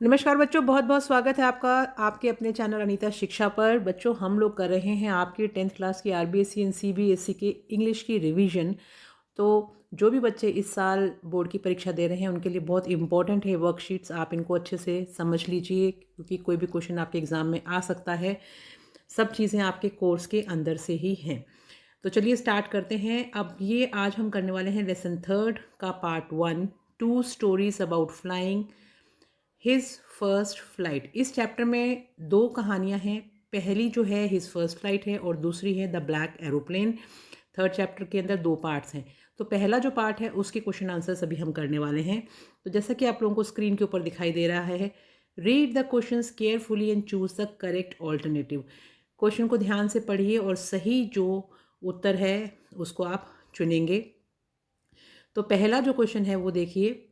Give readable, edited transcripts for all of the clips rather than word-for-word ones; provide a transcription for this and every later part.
नमस्कार बच्चों, बहुत बहुत स्वागत है आपका आपके अपने चैनल अनीता शिक्षा पर। बच्चों, हम लोग कर रहे हैं आपकी 10th क्लास की आरबीएसई एंड सीबीएसई के इंग्लिश की रिवीजन। तो जो भी बच्चे इस साल बोर्ड की परीक्षा दे रहे हैं उनके लिए बहुत इंपॉर्टेंट है वर्कशीट्स। आप इनको अच्छे से समझ लीजिए क्योंकि कोई भी क्वेश्चन आपके एग्ज़ाम में आ सकता है। सब चीज़ें आपके कोर्स के अंदर से ही हैं। तो चलिए स्टार्ट करते हैं। अब ये आज हम करने वाले हैं लेसन थर्ड का part 1, 2 stories about flying his first flight. इस चैप्टर में दो कहानियां हैं। पहली जो है हिज फर्स्ट फ्लाइट है और दूसरी है the black aeroplane. Third chapter के अंदर दो पार्ट्स हैं। तो पहला जो पार्ट है उसके क्वेश्चन आंसर्स अभी हम करने वाले हैं। तो जैसा कि आप लोगों को स्क्रीन के ऊपर दिखाई दे रहा है, read the questions carefully and choose the correct alternative. Question को ध्यान से पढ़िए और सही जो उत्तर है उसको आप चुनेंगे। तो पहला जो क्वेश्चन है वो देखिए,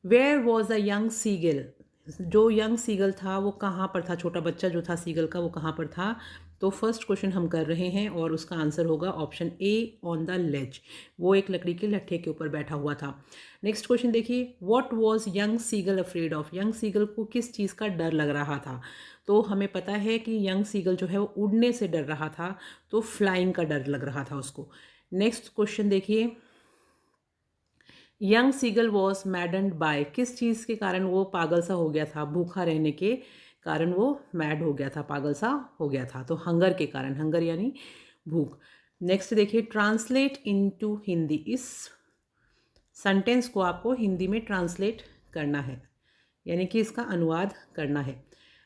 where was a young seagull. जो यंग सीगल था वो कहाँ पर था, छोटा बच्चा जो था सीगल का वो कहाँ पर था। तो फर्स्ट क्वेश्चन हम कर रहे हैं और उसका आंसर होगा option A, on the ledge. वो एक लकड़ी के लट्ठे के ऊपर बैठा हुआ था। नेक्स्ट क्वेश्चन देखिए, what was young seagull afraid of. Young seagull को किस चीज़ का डर लग रहा था। तो हमें पता है कि यंग सीगल जो है वो उड़ने से डर रहा था, तो फ्लाइंग का डर लग रहा था उसको। नेक्स्ट क्वेश्चन देखिए, young seagull was maddened by. किस चीज़ के कारण वो पागल सा हो गया था, भूखा रहने के कारण वो मैड हो गया था, पागल सा हो गया था। तो हंगर के कारण, हंगर यानी भूख। नेक्स्ट देखिए, ट्रांसलेट इनटू हिंदी। इस सेंटेंस को आपको हिंदी में ट्रांसलेट करना है, यानी कि इसका अनुवाद करना है।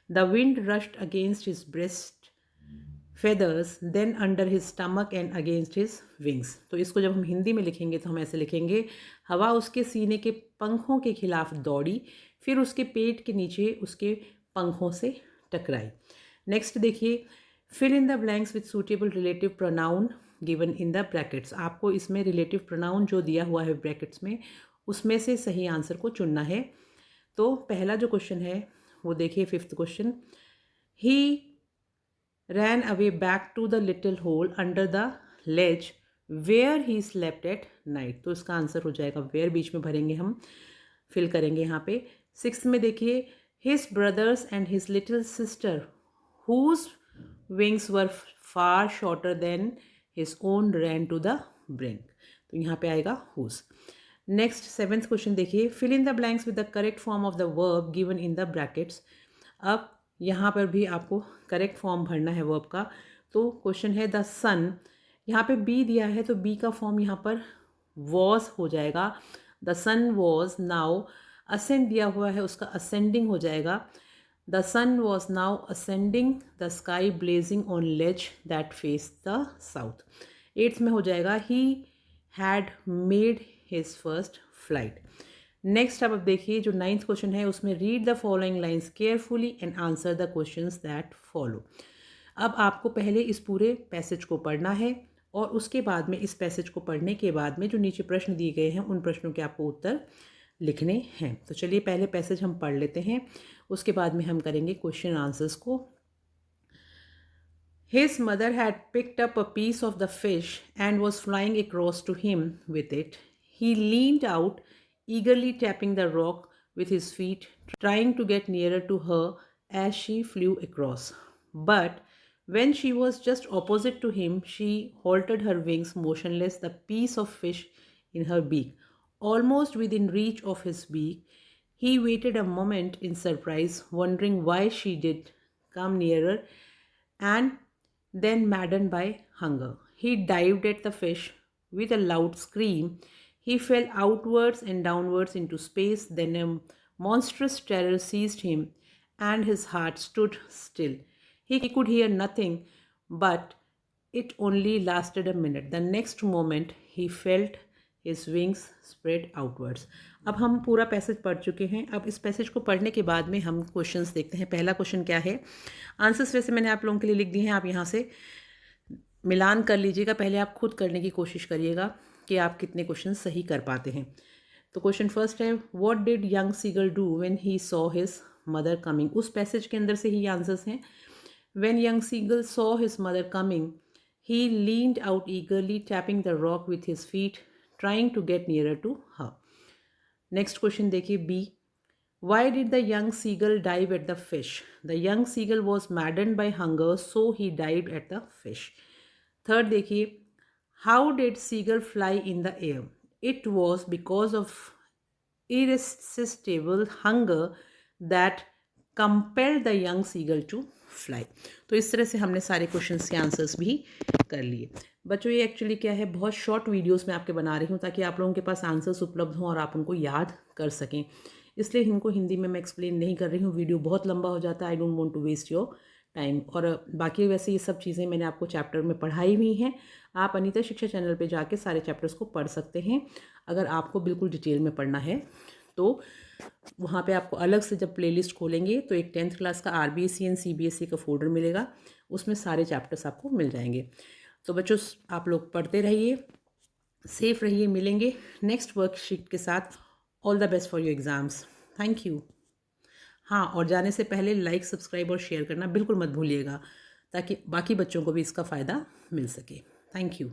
The wind rushed against his breast feathers then under his stomach and against his wings. तो इसको जब हम हिंदी में लिखेंगे तो हम ऐसे लिखेंगे, हवा उसके सीने के पंखों के खिलाफ दौड़ी, फिर उसके पेट के नीचे उसके पंखों से टकराई। नेक्स्ट देखिए, fill in the blanks with suitable relative pronoun given in the brackets. आपको इसमें रिलेटिव प्रोनाउन जो दिया हुआ है ब्रैकेट्स में उसमें से सही आंसर को चुनना है। तो पहला जो क्वेश्चन है वो देखिए, fifth question, he ran away back to the little hole under the ledge where he slept at night। तो इसका आंसर हो जाएगा where, बीच में भरेंगे हम, फिल करेंगे यहाँ पे। सिक्स में देखिए, his brothers and his little sister whose wings were far shorter than his own ran to the brink। तो यहाँ पे आएगा whose। नेक्स्ट सेवेंथ क्वेश्चन देखिए, fill in the blanks with the correct form of the verb given in the brackets. अब यहाँ पर भी आपको करेक्ट फॉर्म भरना है वर्ब का। तो क्वेश्चन है द सन, यहाँ पे बी दिया है तो बी का फॉर्म यहाँ पर वॉज हो जाएगा। The sun was now, ascend दिया हुआ है उसका असेंडिंग हो जाएगा। The sun was now ascending the sky blazing on ledge that face the south. Eighth में हो जाएगा, he had made his first flight. Next अब देखिए, जो नाइन्थ क्वेश्चन है उसमें read the following lines carefully and answer the questions that follow. अब आपको पहले इस पूरे पैसेज को पढ़ना है और उसके बाद में इस पैसेज को पढ़ने के बाद में जो नीचे प्रश्न दिए गए हैं उन प्रश्नों के आपको उत्तर लिखने हैं। तो चलिए पहले पैसेज हम पढ़ लेते हैं, उसके बाद में हम करेंगे क्वेश्चन आंसर्स को। His mother had picked up a piece of the fish and was flying across to him with it. He leaned out, eagerly tapping the rock with his feet, trying to get nearer to her as she flew across. But when she was just opposite to him, she halted her wings motionless, the piece of fish in her beak. Almost within reach of his beak, he waited a moment in surprise, wondering why she did come nearer, and then, maddened by hunger, he dived at the fish with a loud scream. He fell outwards and downwards into space. Then a monstrous terror seized him, and his heart stood still. He could hear nothing, but it only lasted a minute. The next moment, he felt his wings spread outwards। अब हम पूरा passage पढ़ चुके हैं। अब इस passage को पढ़ने के बाद में हम क्वेश्चंस देखते हैं। पहला क्वेश्चन क्या है, आंसर्स वैसे मैंने आप लोगों के लिए लिख दिए हैं, आप यहाँ से मिलान कर लीजिएगा। पहले आप खुद करने की कोशिश करिएगा कि आप कितने क्वेश्चन सही कर पाते हैं। तो क्वेश्चन फर्स्ट है, what did young seagull do when he saw his mother coming. उस पैसेज के अंदर से ही आंसर्स हैं। When young seagull saw his mother coming, he leaned out eagerly, tapping the rock with his feet, trying to get nearer to her. Next question देखिए, B. Why did the young seagull dive at the fish? The young seagull was maddened by hunger, so he dived at the fish. Third देखिए, how did seagull fly in the air? It was because of irresistible hunger that compelled the young seagull to fly. तो इस तरह से हमने सारे questions के answers भी कर लिए। बच्चों ये एक्चुअली क्या है, बहुत शॉर्ट वीडियोस मैं आपके बना रही हूँ ताकि आप लोगों के पास आंसर्स उपलब्ध हों और आप उनको याद कर सकें, इसलिए इनको हिंदी में मैं एक्सप्लेन नहीं कर रही हूँ, वीडियो बहुत लंबा हो जाता है। I don't want to waste your time. और बाकी वैसे ये सब चीज़ें मैंने आपको चैप्टर में पढ़ाई हुई हैं, आप अनीता शिक्षा चैनल पे जाके सारे चैप्टर्स को पढ़ सकते हैं। अगर आपको बिल्कुल डिटेल में पढ़ना है तो वहाँ पे आपको अलग से जब प्लेलिस्ट खोलेंगे तो एक 10th क्लास का RBSE एंड CBSE का फोल्डर मिलेगा, उसमें सारे चैप्टर्स आपको मिल जाएंगे। तो बच्चों आप लोग पढ़ते रहिए, सेफ रहिए, मिलेंगे नेक्स्ट वर्कशीट के साथ। All the best for your exams. Thank you. हाँ, और जाने से पहले लाइक, सब्सक्राइब और शेयर करना बिल्कुल मत भूलिएगा ताकि बाकी बच्चों को भी इसका फ़ायदा मिल सके। Thank you.